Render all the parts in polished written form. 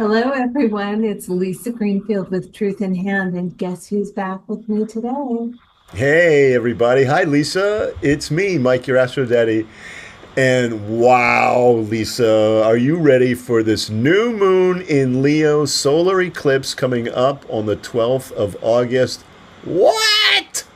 Hello, everyone. It's Lisa Greenfield with Truth in Hand, and guess who's back with me today? Hey, everybody. Hi, Lisa. It's me, Mike, your Astro Daddy. And wow, Lisa, are you ready for this new moon in Leo solar eclipse coming up on the 12th of August? What?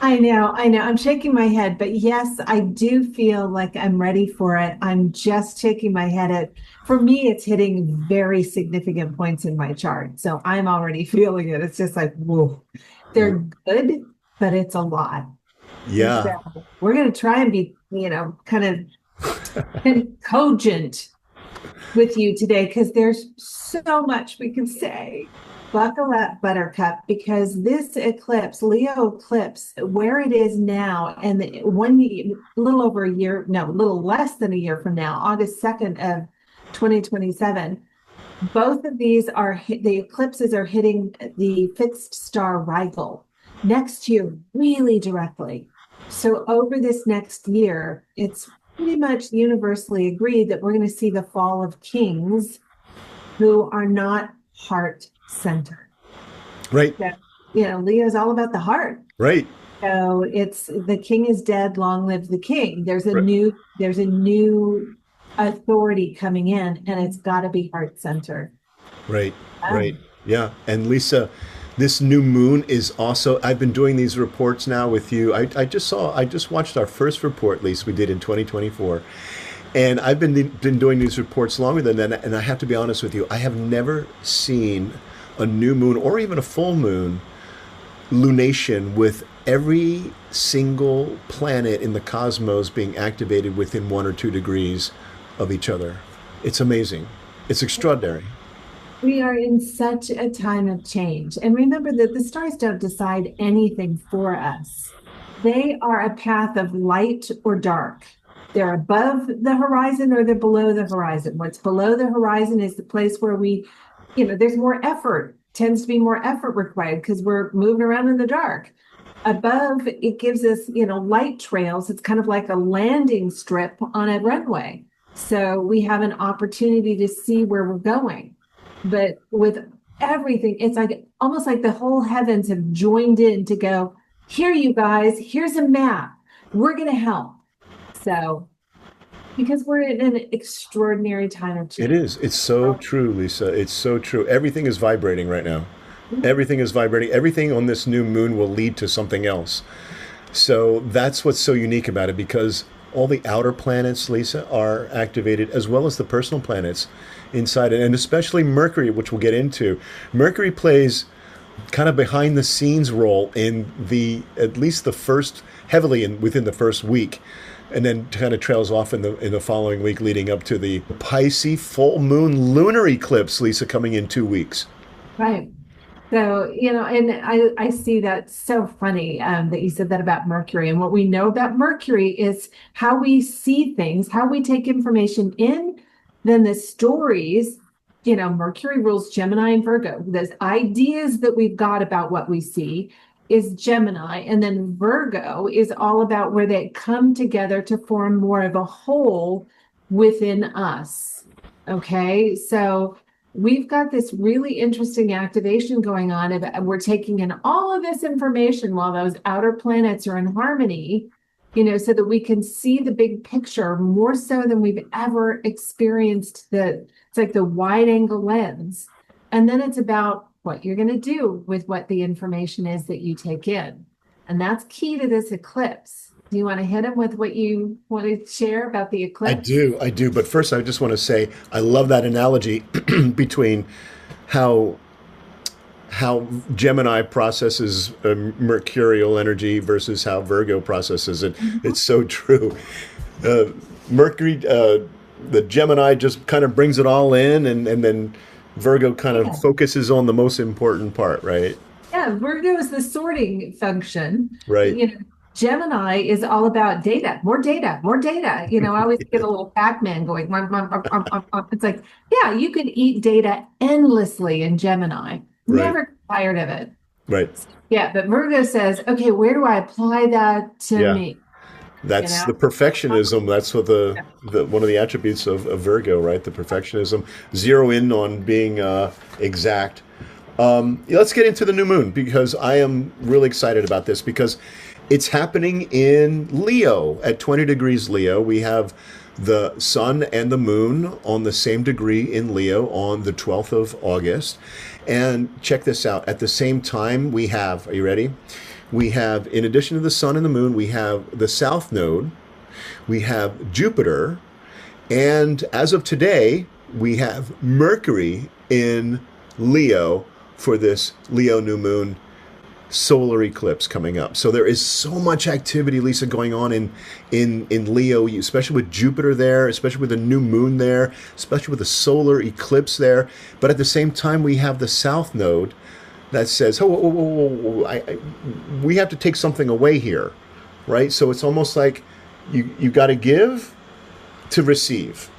I know. I'm shaking my head, but yes, I do feel like I'm ready for it. I'm just shaking my head at, for me, it's hitting very significant points in my chart. So I'm already feeling it. It's just like, whoa, they're good, but it's a lot. And Yeah, so we're going to try and be, kind of cogent with you today because there's so much we can say. Buckle up, Buttercup, because this eclipse, Leo eclipse, where it is now, and little over a year, no, a little less than a year from now, August 2nd of 2027, both of these the eclipses are hitting the fixed star Rigel next to you really directly. So over this next year, it's pretty much universally agreed that we're going to see the fall of kings who are not heart centered. right, So, Leo's all about the heart. right. So it's the king is dead, long live the king. There's a new authority coming in, and it's got to be heart centered. Right, right. Oh, Yeah. And Lisa, this new moon is also, I've been doing these reports now with you. I just watched our first report, Lisa, we did in 2024. And I've been doing these reports longer than that. And I have to be honest with you, I have never seen a new moon or even a full moon lunation with every single planet in the cosmos being activated within 1 or 2 degrees of each other. It's amazing. It's extraordinary. we are in such a time of change. And remember that the stars don't decide anything for us. They are a path of light or dark. They're above the horizon or they're below the horizon. What's below the horizon is the place where there's more effort, tends to be more effort required because we're moving around in the dark. Above, it gives us, light trails. It's kind of like a landing strip on a runway. So we have an opportunity to see where we're going. But with everything, it's like almost like the whole heavens have joined in to go, here, you guys, here's a map. We're going to help. So, because we're in an extraordinary time of It change. is. It's so true, Lisa. It's so true. Everything is vibrating right now. Everything is vibrating. Everything on this new moon will lead to something else. So that's what's so unique about it because all the outer planets, Lisa, are activated as well as the personal planets inside it, and especially Mercury, which we'll get into. Mercury plays kind of behind the scenes role in the at least the first heavily in within the first week, and then kind of trails off in the following week leading up to the Pisces full moon lunar eclipse, Lisa, coming in 2 weeks. Right. So, and I see that so funny that you said that about Mercury. And what we know about Mercury is how we see things, how we take information in, then the stories, Mercury rules Gemini and Virgo. Those ideas that we've got about what we see is Gemini. And then Virgo is all about where they come together to form more of a whole within us. Okay. So, we've got this really interesting activation going on. We're taking in all of this information while those outer planets are in harmony, so that we can see the big picture more so than we've ever experienced. It's like the wide angle lens. And then it's about what you're going to do with what the information is that you take in. And that's key to this eclipse. Do you want to hit them with what you want to share about the I eclipse? do, I do. But first, I just want to say I love that analogy between how how Gemini processes mercurial energy versus how Virgo processes it. It's so true. Uh, Mercury, the Gemini just kind of brings it all in, and then Virgo kind of Yeah. focuses on the most important part, right? Yeah, Virgo is the sorting function. Right. Gemini is all about data, more data, more data. I always get a little Pac-Man going. It's like, yeah, you could eat data endlessly in Gemini. Right. Never get tired of it. Right. Yeah, but Virgo says, okay, where do I apply that to Yeah. me? you That's know? the perfectionism. That's what the one of the attributes of Virgo, right? The perfectionism. Zero in on being exact. Let's get into the new moon because I am really excited about this because it's happening in Leo at 20 degrees Leo. We have the sun and the moon on the same degree in Leo on the 12th of August. And check this out. At the same time, we have, are you ready? We have, in addition to the sun and the moon, we have the south node, we have Jupiter, and as of today, we have Mercury in Leo for this Leo new moon solar eclipse coming up. So there is so much activity, Lisa, going on in Leo, especially with Jupiter there, especially with the new moon there, especially with the solar eclipse there. But at the same time, we have the south node that says, oh, we have to take something away here, right? So it's almost like you got to give to receive.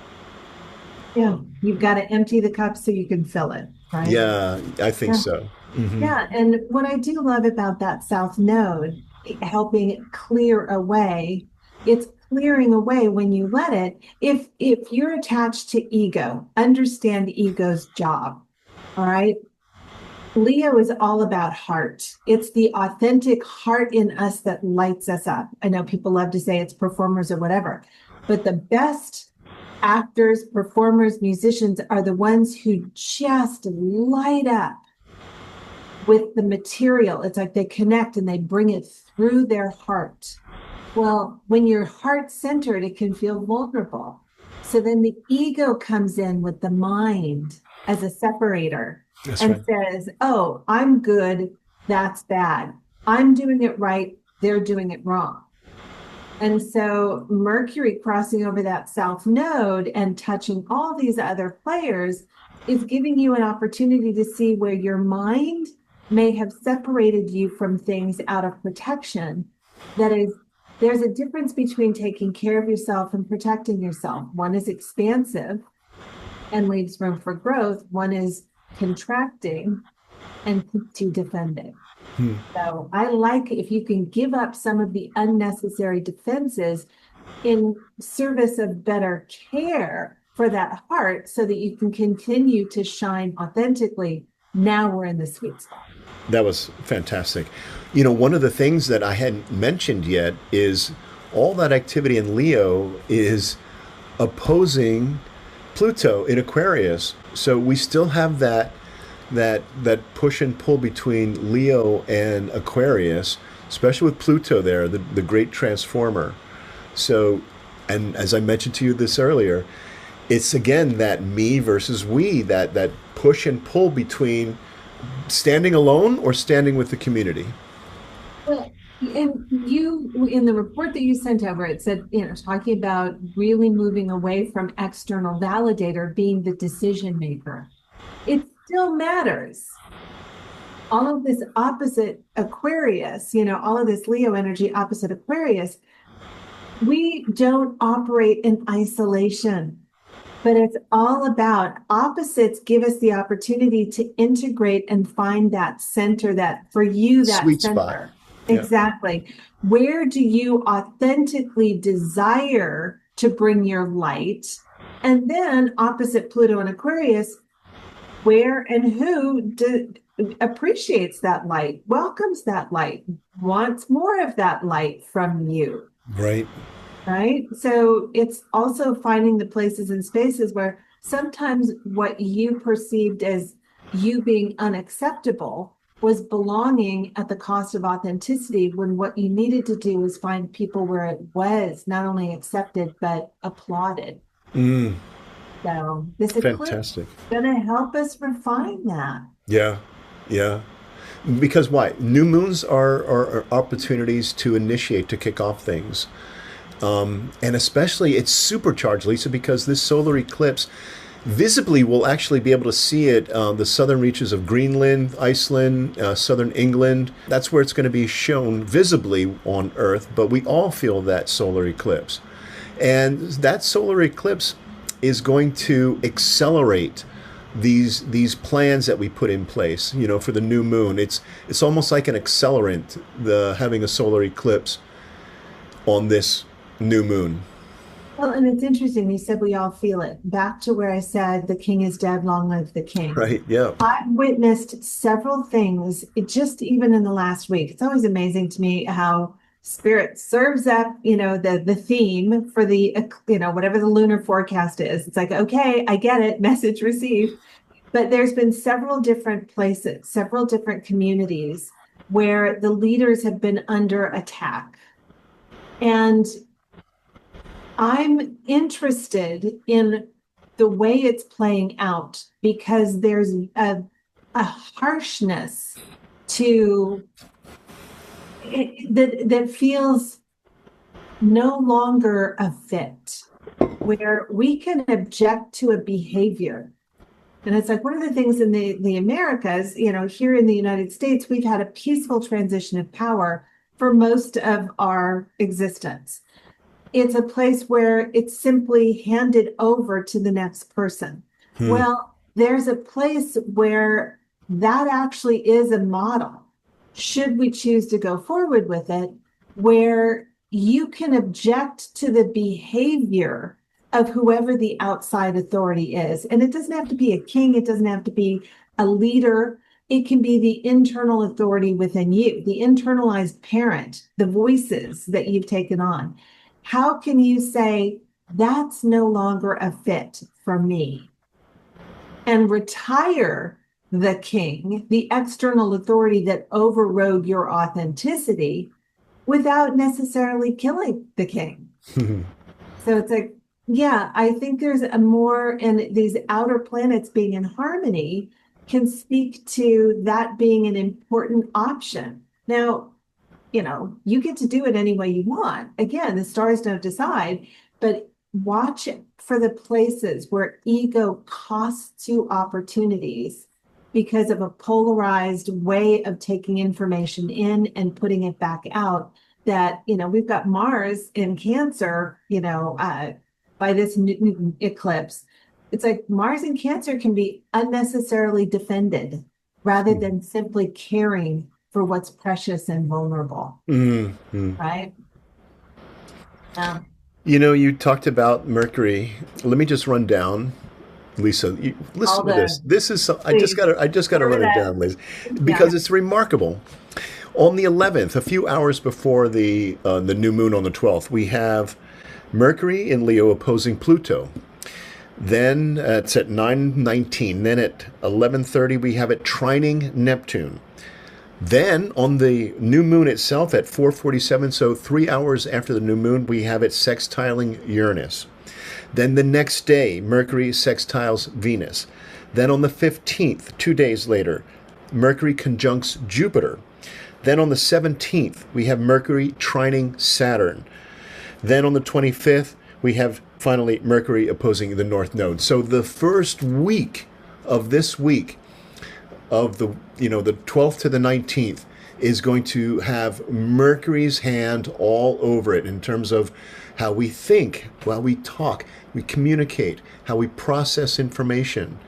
Yeah, you've got to empty the cup so you can fill it, right? Yeah, I think Yeah. so. Hmm. Yeah, and what I do love about that south node, helping it clear away, it's clearing away when you let it. If you're attached to ego, understand ego's job. All right. Leo is all about heart. It's the authentic heart in us that lights us up. I know people love to say it's performers or whatever, but the best actors, performers, musicians are the ones who just light up with the material. It's like they connect and they bring it through their heart. Well, when you're heart centered, it can feel vulnerable. So then the ego comes in with the mind as a separator That's and right. says, oh, I'm good, that's bad. I'm doing it right, they're doing it wrong. And so Mercury crossing over that south node and touching all these other players is giving you an opportunity to see where your mind may have separated you from things out of protection. That is, there's a difference between taking care of yourself and protecting yourself. One is expansive and leaves room for growth. One is contracting and to defend it. So I like if you can give up some of the unnecessary defenses in service of better care for that heart so that you can continue to shine authentically. Now we're in the sweet spot. That was fantastic. One of the things that I hadn't mentioned yet is all that activity in Leo is opposing Pluto in Aquarius. So we still have that push and pull between Leo and Aquarius, especially with Pluto there, the great transformer. So, and as I mentioned to you this earlier, it's again that me versus we, that push and pull between standing alone or standing with the community. Well, and you, in the report that you sent over, it said, talking about really moving away from external validator being the decision maker. It still matters. All of this opposite Aquarius, all of this Leo energy opposite Aquarius, we don't operate in isolation. But it's all about opposites give us the opportunity to integrate and find that center that for you, that Sweet spot. center. Yeah. Exactly. Where do you authentically desire to bring your light? And then opposite Pluto and Aquarius, where and who appreciates that light, welcomes that light, wants more of that light from you. Right. Right. So it's also finding the places and spaces where sometimes what you perceived as you being unacceptable was belonging at the cost of authenticity, when what you needed to do was find people where it was not only accepted, but applauded. So this eclipse Fantastic. is going to help us refine that. Yeah. Yeah. Because why? New moons are opportunities to initiate, to kick off things. And especially it's supercharged, Lisa, because this solar eclipse visibly we'll actually be able to see it the southern reaches of Greenland, Iceland, southern England. That's where it's going to be shown visibly on Earth, but we all feel that solar eclipse. And that solar eclipse is going to accelerate these plans that we put in place, for the new moon. It's almost like an accelerant, the having a solar eclipse on this new moon. Well, and it's interesting. You said we all feel it. Back to where I said the king is dead, long live the king. Right? Yeah. I've witnessed several things, just even in the last week. It's always amazing to me how spirit serves up, the theme for the, whatever the lunar forecast is. It's like, okay, I get it, message received. But there's been several different places, several different communities where the leaders have been under attack. And I'm interested in the way it's playing out because there's a harshness to it that feels no longer a fit, where we can object to a behavior. And it's like one of the things in the Americas, here in the United States, we've had a peaceful transition of power for most of our existence. It's a place where it's simply handed over to the next person. Well, there's a place where that actually is a model, should we choose to go forward with it, where you can object to the behavior of whoever the outside authority is. And it doesn't have to be a king, it doesn't have to be a leader. It can be the internal authority within you, the internalized parent, the voices that you've taken on. How can you say, that's no longer a fit for me, and retire the king, the external authority that overrode your authenticity, without necessarily killing the king? So it's like, yeah, I think there's a more, and these outer planets being in harmony can speak to that being an important option. Now, you get to do it any way you want. Again, the stars don't decide, but watch for the places where ego costs you opportunities because of a polarized way of taking information in and putting it back out. That, we've got Mars in Cancer, by this new eclipse. It's like Mars in Cancer can be unnecessarily defended rather than simply caring for what's precious and vulnerable. Right? Um, You talked about Mercury. Let me just run down, Lisa. all Listen to this. the This is please I just got to cover run it that. down, Liz, Yeah. because it's remarkable. On the 11th, a few hours before the new moon on the 12th, we have Mercury in Leo opposing Pluto. Then it's at 9:19. Then at 11:30, we have it trining Neptune. Then on the new moon itself at 4:47, so 3 hours after the new moon, we have it sextiling Uranus. Then the next day, Mercury sextiles Venus. Then on the 15th, 2 days later, Mercury conjuncts Jupiter. Then on the 17th, we have Mercury trining Saturn. Then on the 25th, we have finally Mercury opposing the North Node. So the first week of this week, of the 12th to the 19th, is going to have Mercury's hand all over it in terms of how we think, how we talk, we communicate, how we process information.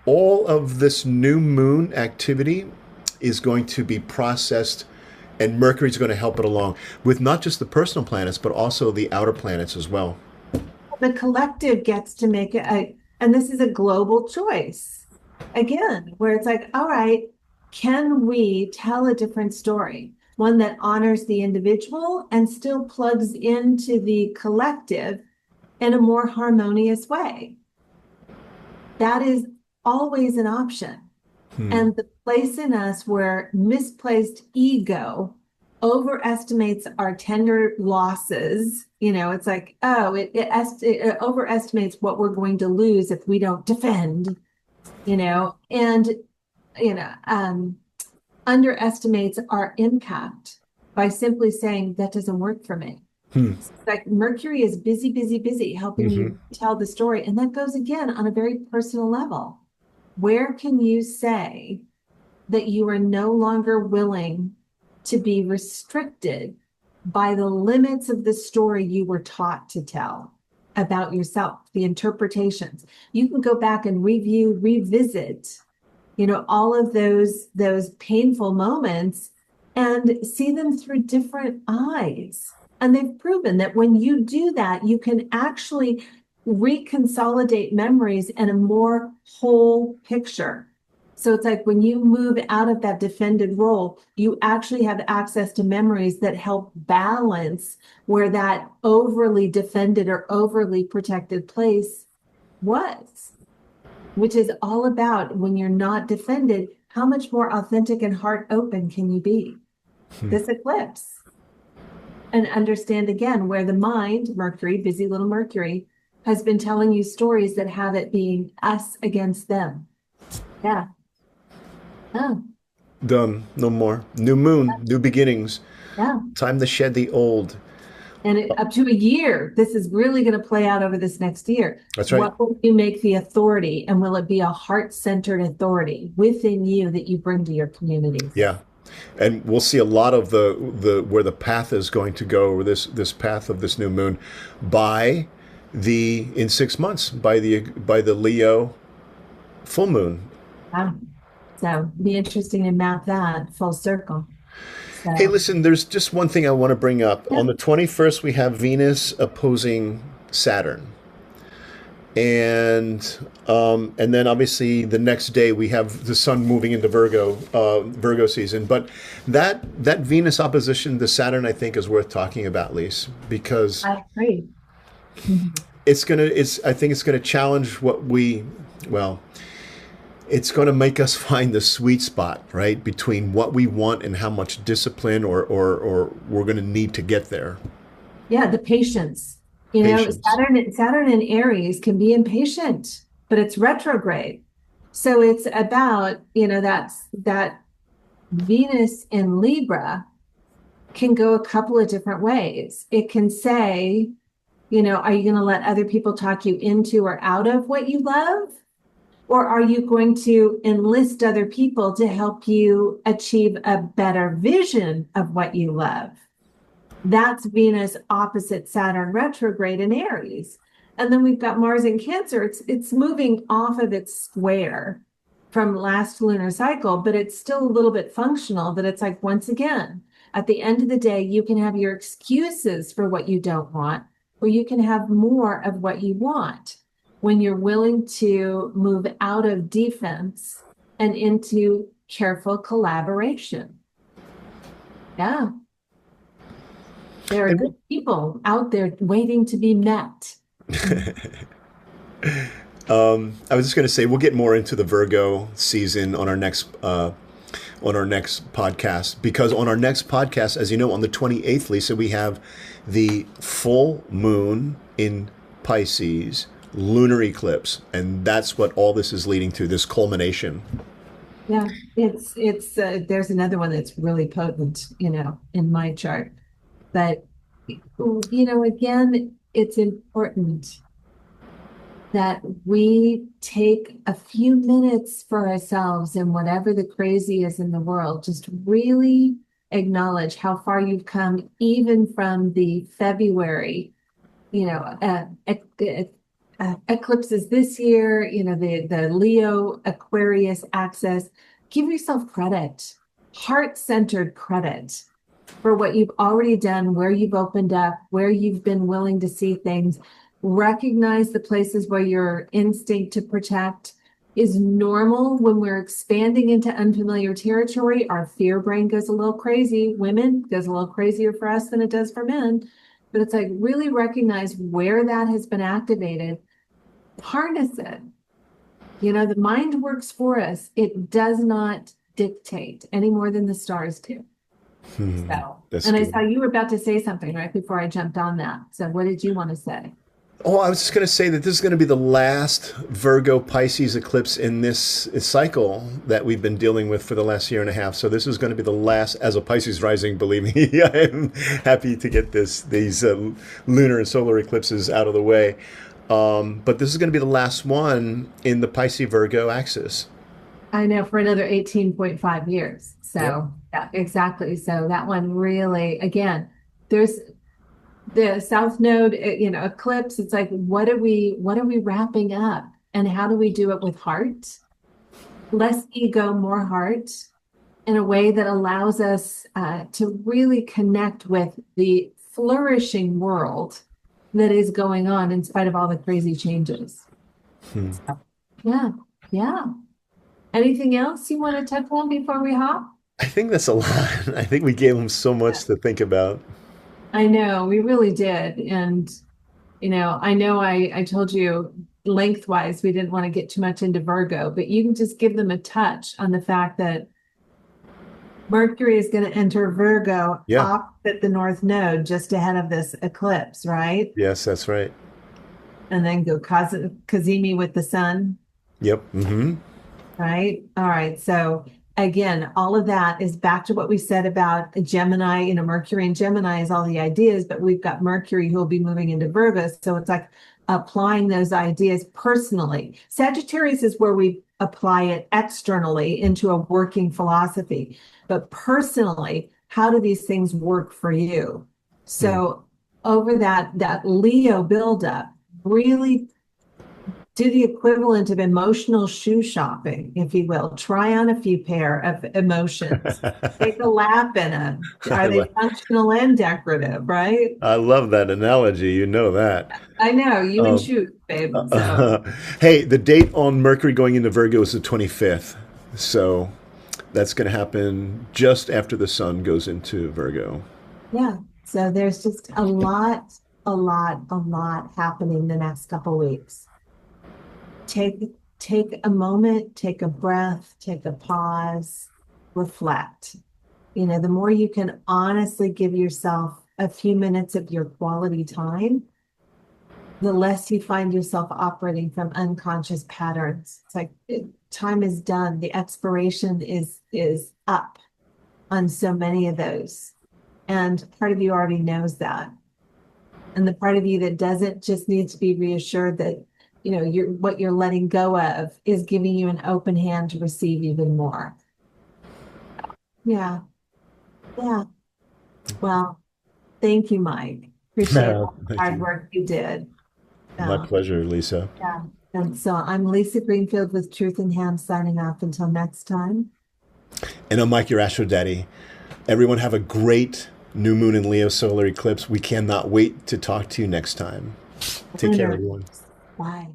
All of this new moon activity is going to be processed, and Mercury's going to help it along with not just the personal planets, but also the outer planets as well. The collective gets to make it, and this is a global choice. Again, where it's like, all right, can we tell a different story? One that honors the individual and still plugs into the collective in a more harmonious way. That is always an option. And the place in us where misplaced ego overestimates our tender losses, it's like, oh, it overestimates what we're going to lose if we don't defend, and, underestimates our impact by simply saying that doesn't work for me. It's like Mercury is busy, busy, busy helping you tell the story. And that goes again on a very personal level. Where can you say that you are no longer willing to be restricted by the limits of the story you were taught to tell about yourself, the interpretations? You can go back and revisit, all of those painful moments and see them through different eyes. And they've proven that when you do that, you can actually reconsolidate memories in a more whole picture. So it's like when you move out of that defended role, you actually have access to memories that help balance where that overly defended or overly protected place was, which is all about when you're not defended, how much more authentic and heart open can you be? This eclipse. And understand again where the mind, Mercury, busy little Mercury, has been telling you stories that have it being us against them. Yeah. Oh, Done. No more. New moon, new beginnings. yeah. Time to shed the old. And up to a year, this is really going to play out over this next year. That's right. What will you make the authority? And will it be a heart-centered authority within you that you bring to your communities? Yeah. And we'll see a lot of the where the path is going to go, or this path of this new moon, by the in 6 months, by the Leo full moon. So be interesting to map that full circle. Hey, So listen, there's just one thing I want to bring up. yeah, On the 21st, we have Venus opposing Saturn. And then obviously the next day we have the sun moving into Virgo season. But that Venus opposition to Saturn, I think, is worth talking about, Lise, because I agree. Mhm. I think it's gonna challenge well, it's going to make us find the sweet spot, right, between what we want and how much discipline or we're going to need to get there. Yeah, the patience. Patience. Saturn in Aries can be impatient, but it's retrograde. So it's about, that Venus in Libra can go a couple of different ways. It can say, are you going to let other people talk you into or out of what you love? Or are you going to enlist other people to help you achieve a better vision of what you love? That's Venus opposite Saturn retrograde in Aries. And then we've got Mars in Cancer. It's moving off of its square from last lunar cycle, but it's still a little bit functional that it's like, once again, at the end of the day, you can have your excuses for what you don't want, or you can have more of what you want when you're willing to move out of defense and into careful collaboration. Yeah. There are And good people out there waiting to be met. I was just going to say we'll get more into the Virgo season on our next podcast, because on our next podcast, as you know, on the 28th, Lisa, we have the full moon in Pisces, lunar eclipse, and that's what all this is leading to, this culmination. Yeah, there's another one that's really potent, in my chart. But, again, it's important that we take a few minutes for ourselves and whatever the crazy is in the world, just really acknowledge how far you've come, even from the February, eclipses this year, the Leo Aquarius axis. Give yourself credit, heart-centered credit for what you've already done, where you've opened up, where you've been willing to see things. Recognize the places where your instinct to protect is normal. When we're expanding into unfamiliar territory, our fear brain goes a little crazy. Women goes a little crazier for us than it does for men. But it's like, really recognize where that has been activated, harness it. The mind works for us. It does not dictate any more than the stars do. So, That's and I good. saw you were about to say something right before I jumped on that. So what did you want to say? Oh, I was just going to say that this is going to be the last Virgo Pisces eclipse in this cycle that we've been dealing with for the last year and a half. So this is going to be the last, as a Pisces rising, believe me, I'm happy to get these lunar and solar eclipses out of the way. But this is going to be the last one in the Pisces Virgo axis. I know, for another 18.5 years. Yep. So yeah, exactly. So that one really, again, there's the South Node, eclipse. It's like, what are we wrapping up, and how do we do it with heart? Less ego, more heart, in a way that allows us to really connect with the flourishing world that is going on in spite of all the crazy changes. Hmm. So, yeah, yeah. Anything else you want to touch on before we hop? I think that's a lot. I think we gave them so much to think about. I know we really did. And, I know I told you lengthwise we didn't want to get too much into Virgo, but you can just give them a touch on the fact that Mercury is going to enter Virgo Yeah. opposite the North Node just ahead of this eclipse, right? Yes, that's right. And then go Kazimi with the sun, Yep. Hmm. right? All right. So again, all of that is back to what we said about Gemini. Mercury and Gemini is all the ideas, but we've got Mercury who will be moving into Virgo. So it's like applying those ideas personally. Sagittarius is where we apply it externally into a working philosophy. But personally, how do these things work for you? Hmm. So over that Leo buildup, really do the equivalent of emotional shoe shopping, if you will. Try on a few pair of emotions. Take a lap in them. I, Are they lo- functional and decorative, right? I love that analogy. You know that. I know, you and Um, shoes, babe. So hey, the date on Mercury going into Virgo is the 25th. So that's going to happen just after the sun goes into Virgo. yeah. So there's just a lot happening the next couple weeks. Take a moment, take a breath, take a pause, reflect. The more you can honestly give yourself a few minutes of your quality time, the less you find yourself operating from unconscious patterns. It's like time is done. The expiration is up on so many of those. And part of you already knows that. And the part of you that doesn't just needs to be reassured that, what you're letting go of is giving you an open hand to receive even more. Yeah. Yeah. Well, thank you, Mike. Appreciate all the Thank hard you. work you did. My So, pleasure, Lisa. yeah. And so I'm Lisa Greenfield with Truth in Hand signing off until next time. And I'm Mike, your Astro Daddy. Everyone have a great new moon and Leo solar eclipse. We cannot wait to talk to you next time. Take care, Lunar. everyone. Bye.